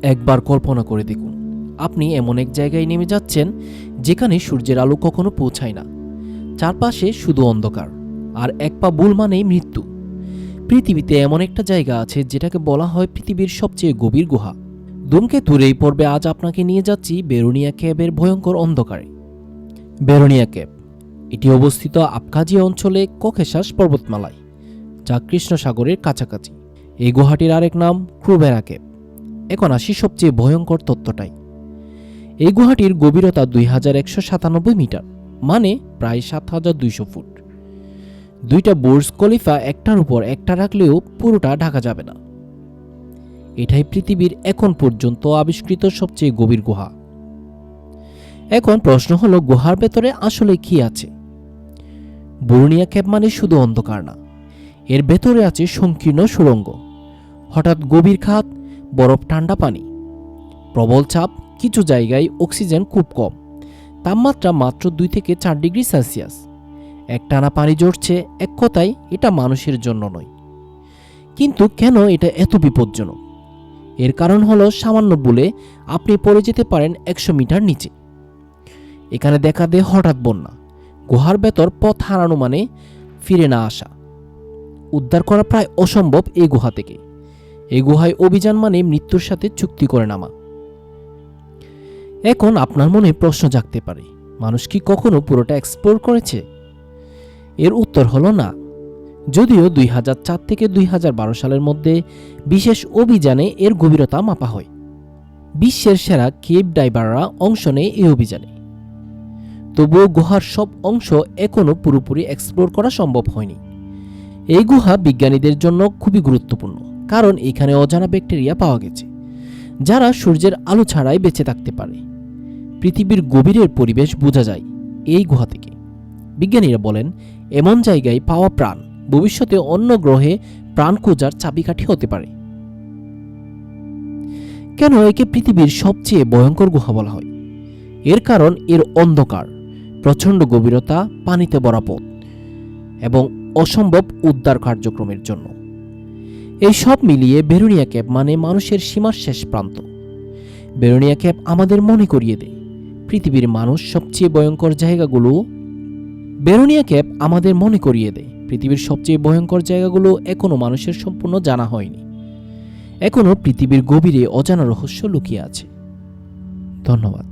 একবার কল্পনা করে দেখুন, আপনি এমন এক জায়গায় নেমে যাচ্ছেন যেখানে সূর্যের আলো কখনো পৌঁছায় না। চারপাশে শুধু অন্ধকার, আর এক পা ভুল মানেই মৃত্যু। পৃথিবীতে এমন একটা জায়গা আছে যেটাকে বলা হয় পৃথিবীর সবচেয়ে গভীর গুহা। ধূমকেতুর এই পর্বে আজ আপনাকে নিয়ে যাচ্ছি বেরোনিয়া কেভের ভয়ঙ্কর অন্ধকারে। বেরোনিয়া কেভ এটি অবস্থিত আবখাজিয়া অঞ্চলে ককেশাস পর্বতমালায়, যা কৃষ্ণ সাগরের কাছাকাছি। এই গুহাটির আরেক নাম ক্রুবেরা কেভ। এখন আসি সবচেয়ে ভয়ঙ্কর তত্ত্বটাই। এই গুহাটির গভীরতা 2197 মিটার, মানে প্রায় 7200 ফুট। দুইটা বুর্জ খলিফা একটার উপর একটা রাখলেও পুরোটা ঢাকা যাবে না। এটাই পৃথিবীর এখন পর্যন্ত আবিষ্কৃত সবচেয়ে গভীর গুহা। এখন প্রশ্ন হলো, গুহার ভেতরে আসলে কি আছে? বেরোনিয়া কেভ মানে শুধু অন্ধকার না, এর ভেতরে আছে সংকীর্ণ সুড়ঙ্গ, হঠাৎ গভীর খাত, বরফ ঠান্ডা পানি, প্রবল চাপ, কিছু জায়গায় অক্সিজেন খুব কম, তাপমাত্রা মাত্র 2 থেকে 4 ডিগ্রি সেলসিয়াস। একটানা পানি ঝরছে, এক কথায় এটা মানুষের জন্য নয়। কিন্তু কেন এটা এত বিপজ্জনক? এর কারণ হলো, সামান্য ভুলে আপনি পড়ে যেতে পারেন 100 মিটার নিচে। এখানে দেখা দেয় হঠাৎ বন্যা, গুহার ভেতর পথ হারানো মানে ফিরে না আসা। উদ্ধার করা প্রায় অসম্ভব এই গুহা থেকে। এই গুহায় অভিযান মানে মৃত্যুর সাথে চুক্তি করে নামা। এখন আপনার মনে প্রশ্ন জাগতে পারে, মানুষ কি কখনো পুরোটা এক্সপ্লোর করেছে? এর উত্তর হলো না। যদিও 2004 থেকে 2012 সালের মধ্যে বিশেষ অভিযানে এর গভীরতা মাপা হয়। বিশ্বের সেরা কেভ ডাইভাররা অংশ নেয় এই অভিযানে। তবুও গুহার সব অংশ এখনও পুরোপুরি এক্সপ্লোর করা সম্ভব হয়নি। এই গুহা বিজ্ঞানীদের জন্য খুবই গুরুত্বপূর্ণ, কারণ এখানে অজানা ব্যাকটেরিয়া পাওয়া গেছে যারা সূর্যের আলো ছাড়াই বেঁচে থাকতে পারে। পৃথিবীর গভীরের পরিবেশ বোঝা যায় এই গুহা থেকে। বিজ্ঞানীরা বলেন, এমন জায়গায় পাওয়া প্রাণ ভবিষ্যতে অন্য গ্রহে প্রাণ খোঁজার চাবিকাঠি হতে পারে। কেন একে পৃথিবীর সবচেয়ে ভয়ঙ্কর গুহা বলা হয়? এর কারণ এর অন্ধকার, প্রচণ্ড গভীরতা, পানিতে ভরা পথ এবং অসম্ভব উদ্ধার কার্যক্রমের জন্য। এই সব মিলিয়ে বেরোনিয়া কেভ মানে মানুষের সীমার শেষ প্রান্ত। বেরোনিয়া কেভ আমাদের মনে করিয়ে দেয় পৃথিবীর মানুষ সবচেয়ে ভয়ঙ্কর জায়গাগুলো পৃথিবীর সবচেয়ে ভয়ঙ্কর জায়গাগুলো এখনো মানুষের সম্পূর্ণ জানা হয়নি। এখনো পৃথিবীর গভীরে অজানা রহস্য লুকিয়ে আছে। ধন্যবাদ।